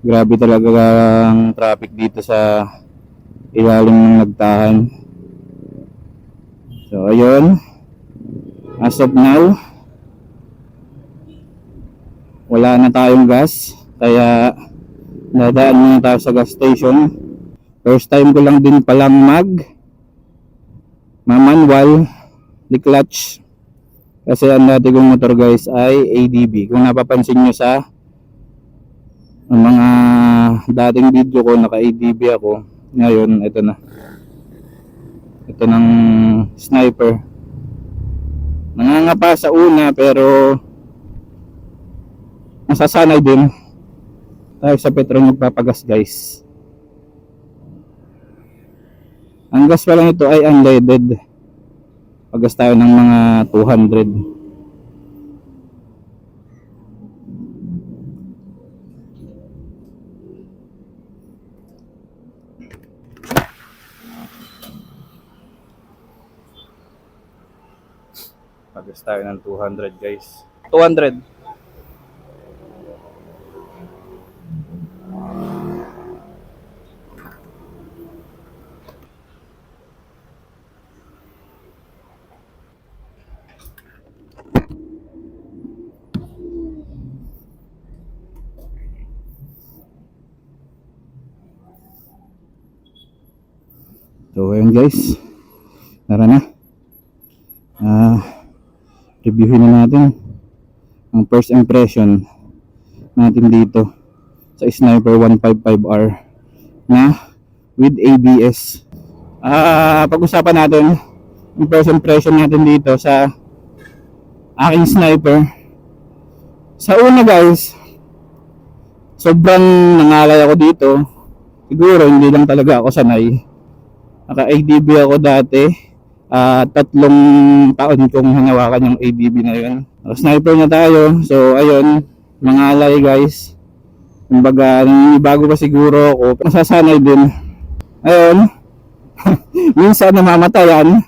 Grabe talaga ang traffic dito sa ilalim ng Nagtahan. So ayun, as of now wala na tayong gas, kaya dadaan muna tayo sa gas station. First time ko lang din palang manual di-clutch, kasi ang dati kong motor guys ay ADB. Kung napapansin nyo sa mga dating video ko, naka ADB ako. Ngayon ito na, ito ng Sniper. Nangangapa sa una pero masasanay din tayo sa petrol magpapagas guys. Ang gas pa lang ito ay unleaded. Pagas tayo ng mga 200. Pagas tayo ng 200 guys. 200. So ayun guys, tara na. Reviewin na natin ang first impression natin dito sa Sniper 155R na with ABS. Pag-usapan natin ang first impression natin dito sa aking Sniper. Sa una guys, sobrang nangalay ako dito. Siguro hindi lang talaga ako sanay. Naka-ADB ako dati. 3 taon kong hinawakan yung ADB na yun. Sniper na tayo. So ayun, mangalay guys. Kumbaga, bago pa siguro ako, masasanay din. Ayun, minsan namamatayan.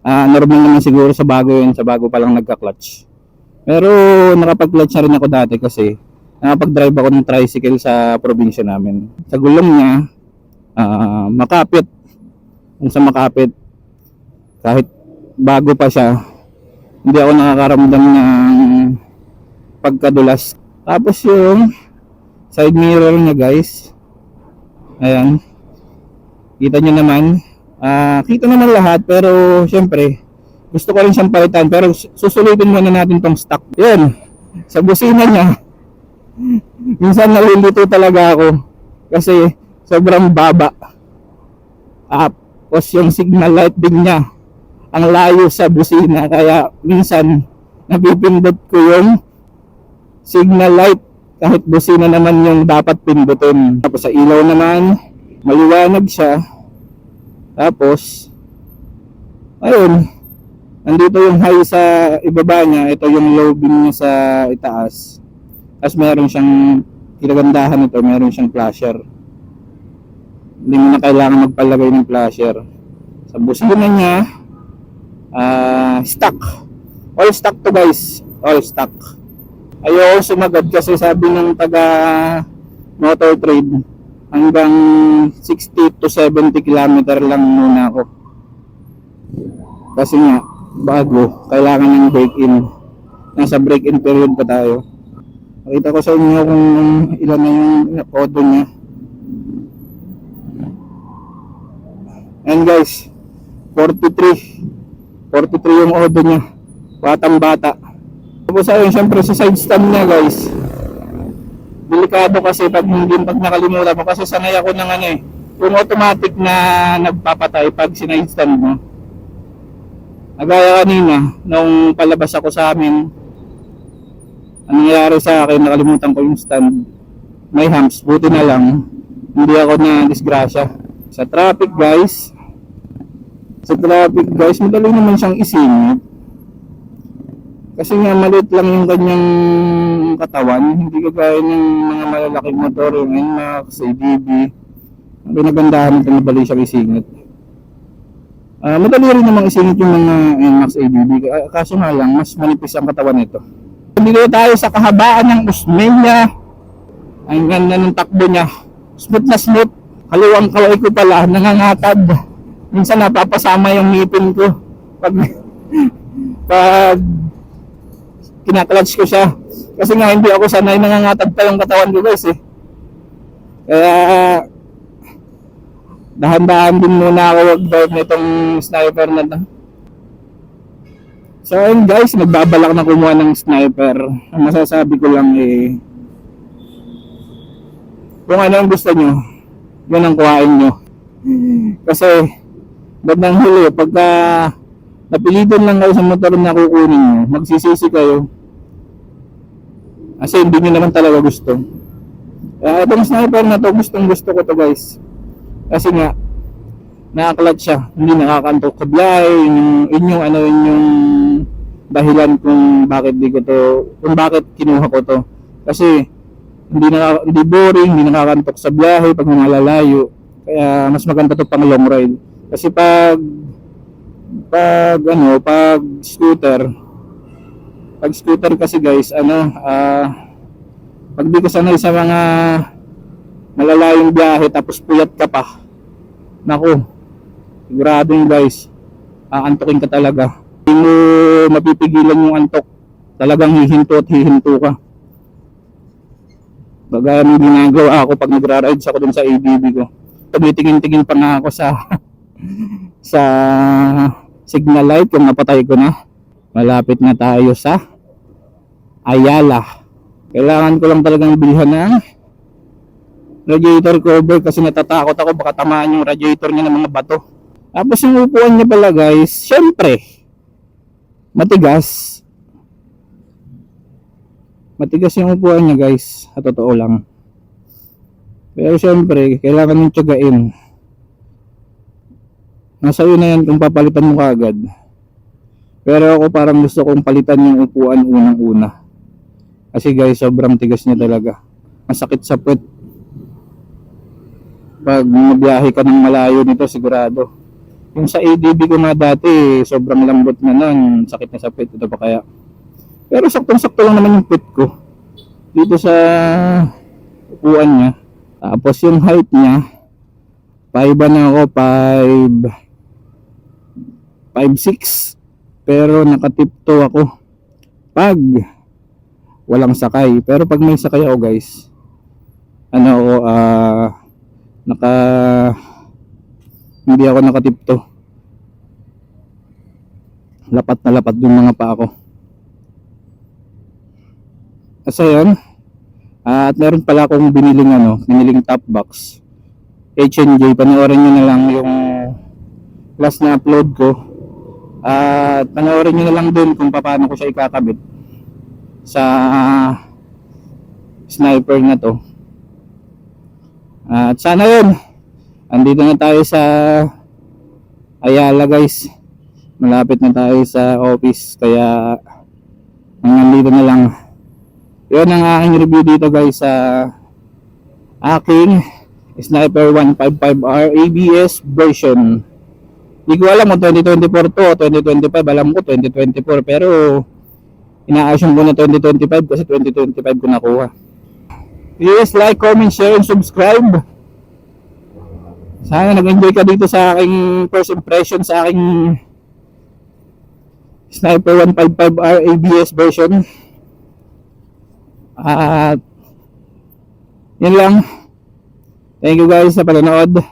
Normal naman siguro sa bago yun, sa bago pa lang nagka-clutch. Pero nakapag-clutch na rin ako dati kasi nakapag-drive ako ng tricycle sa probinsya namin. Sa gulong niya, makapit. Kung sa makapit, kahit bago pa siya, hindi ako nakakaramdam ng pagkadulas. Tapos yung side mirror niya guys, ayan, kita nyo naman, kita naman lahat, pero syempre gusto ko rin siyang palitan, pero susulitin muna natin tong stock. Yun, sa busina niya, minsan nalilito talaga ako kasi sobrang baba. Tapos yung signal light din niya ang layo sa busina, kaya minsan napipindot ko yung signal light kahit busina naman yung dapat pindutin. Tapos sa ilaw naman maliwanag siya. Tapos ayun, nandito yung high sa ibaba niya, ito yung low beam niya sa itaas. Tapos meron siyang kinagandahan ito, meron siyang flasher. Hindi mo na kailangan magpalagay ng flasher. Sa busina niya, stock. All stock to guys. All stock. Ayaw sumagad kasi sabi ng taga motor trade, hanggang 60 to 70 km lang muna ako. Kasi nga, bago, kailangan ng break-in. Nasa break-in period pa tayo. Nakita ko sa inyo kung ilan na yung auto niya. And guys, 43 yung auto niya, batang bata. Tapos ayun, syempre sa side stand niya guys, delikado kasi pag nakalimutan mo, kasi sanay ako ng yung automatic na nagpapatay pag sinide stand mo. Nagaya kanina nung palabas ako sa amin, ang nangyari sa akin, nakalimutan ko yung stand, may humps. Buti na lang hindi ako na disgrasya. Sa traffic guys, madali naman siyang isingit. Kasi nga maliit lang yung kanyang katawan, hindi kagaya ng mga malalaking motor, yung NMAX, ADB. Ang pinagandahan ito, madali siyang isingit. Madali rin namang isingit yung mga NMAX, ADB, kaso nga lang, mas manipis ang katawan nito. Dito tayo sa kahabaan ng Osmeña Ang ganda ng takbo niya. Smooth na smooth. Kaliwang kaway ko pala, nangangatad. Minsan napapasama yung ngipin ko pag pag kinaklutch ko siya. Kasi nga hindi ako sanay, nangangatad pa yung katawan ko guys eh. Kaya dahan-dahan din muna ako mag-drive nitong sniper na to. So ayun guys, nagbabalak na kumuha ng sniper. Ang masasabi ko lang eh, kung ano ang gusto nyo, yun ang kuhain nyo. Kasi bandang huli, pagka napilitan lang kayo sa motor na kukunin nyo, magsisisi kayo. Kasi hindi nyo naman talaga gusto. Itong sniper na to, gustong gusto ko to guys. Kasi nga, nakaklutch siya, hindi nakakantok sa biyahe. Yun yung dahilan kung bakit kinuha ko to. Kasi hindi boring, hindi nakakantok sa biyahe pag malalayo. Kaya mas maganda to pang long ride. Kasi pag scooter kasi guys, pag di ka sanay sa mga malalayong biyahe tapos puyat ka pa, naku, siguradong guys, aantokin ka talaga. Hindi mo mapipigilan yung antok, talagang hihinto at hihinto ka. Bagay ang ginagawa ako pag nagra-rides ako dun sa ABB ko. Tumitingin-tingin pa nga ako sa signal light kung napatay ko na. Malapit na tayo sa Ayala. Kailangan ko lang talagang bilhan ng radiator cover kasi natatakot ako baka tamaan yung radiator niya ng mga bato. Tapos yung upuan niya pala guys, syempre matigas yung upuan niya guys, sa totoo lang. Pero syempre kailangan yung tiyagain. Nasa iyo na yan kung papalitan mo kaagad. Pero ako parang gusto kong palitan yung upuan unang-una. Kasi guys, sobrang tigas niya talaga. Masakit sa puwet. Pag mabiyahe ka ng malayo nito, sigurado. Yung sa ADB ko nga dati, sobrang lambot na nun. Sakit na sa puwet. Ito pa kaya. Pero saktong-sakto lang naman yung puwet ko. Dito sa upuan niya. Tapos yung height niya, 5 na ako, 5'6". Pero nakatipto ako pag walang sakay. Pero pag may sakay ako guys, hindi ako nakatipto. Lapat na lapat yung mga paa ko. Kasi yun, at meron pala akong biniling top box H&J. Panoorin nyo na lang yung last na upload ko. At panoorin nyo na lang dun kung paano ko siya ikakabit sa sniper na to. At sana yun, andito na tayo sa Ayala guys. Malapit na tayo sa office, kaya nandito na lang. Yun ang aking review dito guys sa aking Sniper 155R ABS version. Hindi ko alam kung 2024 to o 2025. Alam ko 2024, pero ina-assume ko na 2025 kasi 2025 ko nakuha. Please like, comment, share, and subscribe. Sana nag-enjoy ka dito sa aking first impression sa aking Sniper 155R ABS version. At yun lang. Thank you guys sa panonood.